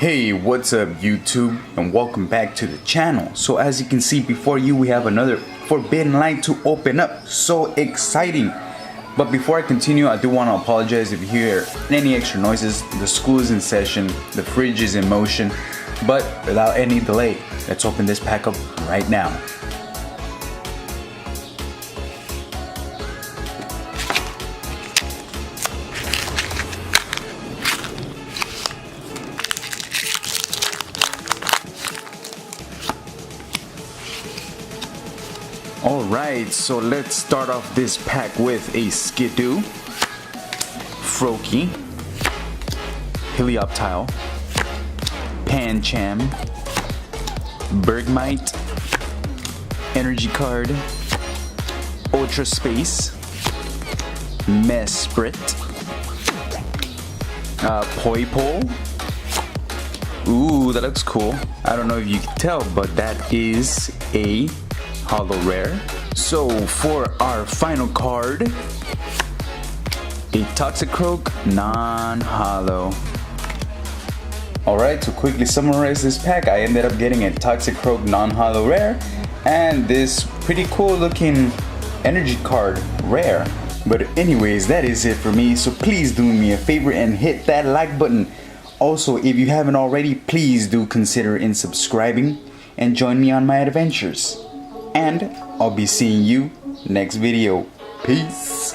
Hey, what's up YouTube, and welcome back to the channel. So as you can see before you, we have another forbidden light to open up. So exciting. But before I continue, I do want to apologize if you hear any extra noises. The school is in session, the fridge is in motion. But without any delay, let's open this pack up right now. Alright, so let's start off this pack with a Skidoo, Froakie, Helioptile, Pancham, Bergmite, Energy Card, Ultra Space, Mesprit, Poipole. Ooh, that looks cool. I don't know if you can tell, but that is a holo rare. So for our final card, a Toxicroak non-holo. Alright, to quickly summarize this pack, I ended up getting a Toxicroak non-holo rare and this pretty cool looking energy card rare. But anyways, that is it for me, so please do me a favor and hit that like button. Also, if you haven't already, please do consider in subscribing and join me on my adventures. And I'll be seeing you next video. Peace.